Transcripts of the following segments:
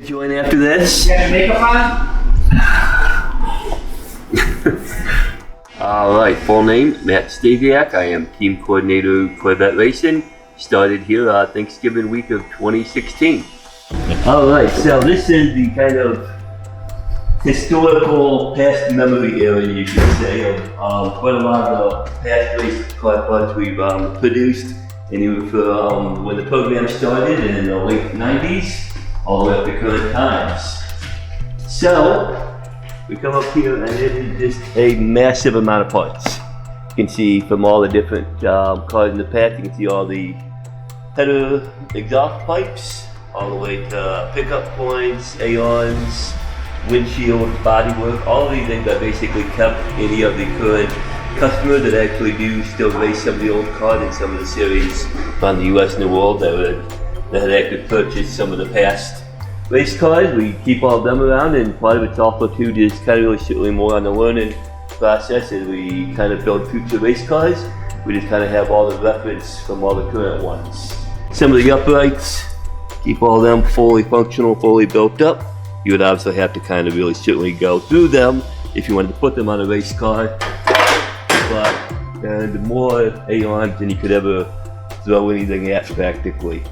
Join after this. You got your makeup on? Alright, full name, Matt Stasiak. I am team coordinator, Corvette Racing. Started here Thanksgiving week of 2016. Alright, so this is the kind of historical past memory area, you could say, of quite a lot of the past race car parts we've produced. Anyway, from when the program started in the late 90s. All the way up to current times. So, we come up here and it is just a massive amount of parts. You can see from all the different cars in the past, you can see all the header exhaust pipes, all the way to pickup points, aeons, windshield, bodywork. All of these things are basically kept any of the current customers that actually do still race some of the old cars in some of the series around the US and the world that had actually purchased some of the past race cars. We keep all of them around, and part of it's also too just kind of really certainly more on the learning process as we kind of build future race cars. We just kind of have all the reference from all the current ones. Some of the uprights, keep all of them fully functional, fully built up. You would obviously have to kind of really certainly go through them if you wanted to put them on a race car. But the more aeons than you could ever throw anything at practically.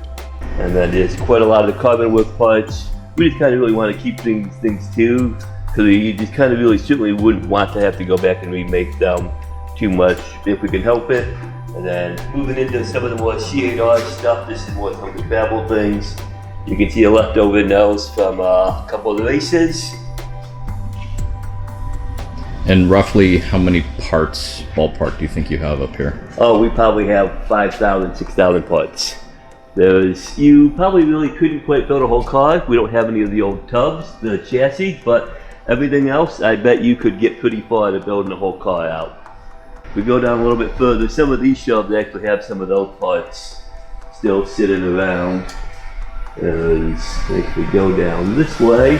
And then there's quite a lot of the carbon work parts. We just kind of really want to keep things too, because we just kind of really certainly wouldn't want to have to go back and remake them too much if we can help it. And then moving into some of the more C8R stuff, this is more some of the travel things. You can see the leftover nails from a couple of the races. And roughly how many parts, ballpark, do you think you have up here? Oh, we probably have 5,000, 6,000 parts. You probably really couldn't quite build a whole car. We don't have any of the old tubs, the chassis, but everything else, I bet you could get pretty far to building a whole car out. We go down a little bit further, some of these shelves actually have some of those parts still sitting around. As we go down this way,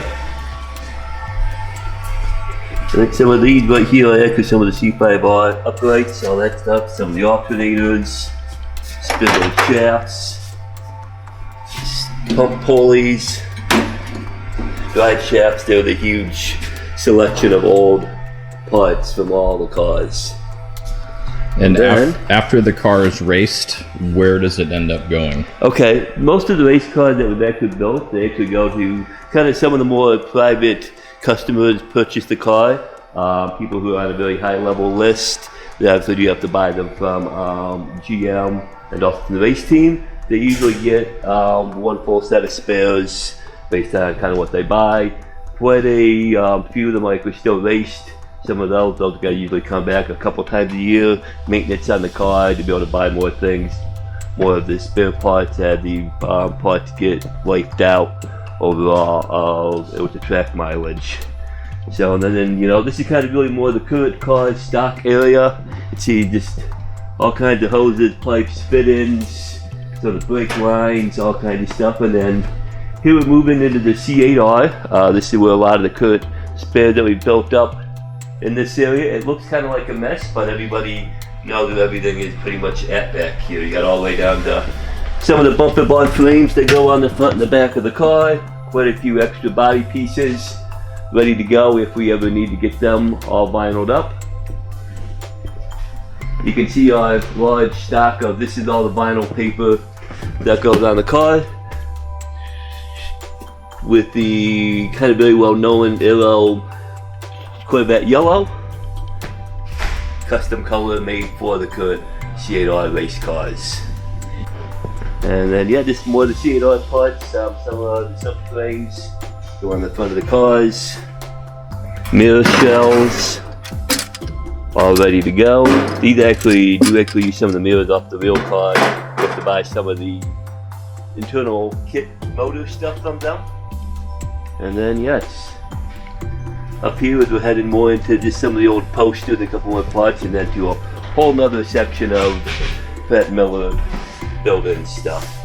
I think some of these right here are actually some of the C5R uprights, all that stuff, some of the alternators, spindle shafts, pump pulleys, drive shafts. They're the huge selection of old parts from all the cars. And after the car is raced, where does it end up going? Okay, most of the race cars that we've actually built, they actually go to kind of some of the more private customers purchase the car. People who are on a very high level list, they obviously do have to buy them from GM and also from the race team. They usually get one full set of spares based on kind of what they buy. Quite a few of them are still raced. Some of those guys usually come back a couple times a year, maintenance on the car to be able to buy more things, more of the spare parts as the parts get wiped out overall with the track mileage. So and then this is kind of really more the current car stock area. You see just all kinds of hoses, pipes, fittings, sort of brake lines, all kinds of stuff. And then here we're moving into the C8R. This is where a lot of the current spares that we built up in this area. It looks kind of like a mess, but everybody knows that everything is pretty much at back here. You got all the way down to some of the bumper bar frames that go on the front and the back of the car. Quite a few extra body pieces ready to go if we ever need to get them all vinyled up. You can see our large stock of this is all the vinyl paper that goes on the car, with the kind of very well known Aero Corvette yellow, custom color made for the current C8R race cars. And then just more of the C8R parts, some of the subframes go on the front of the cars, mirror shells, all ready to go. These actually use some of the mirrors off the real car. You have to buy some of the internal kit motor stuff from them. And then up here as we're heading more into just some of the old posters, a couple more parts, and then to a whole nother section of Pat Miller building stuff.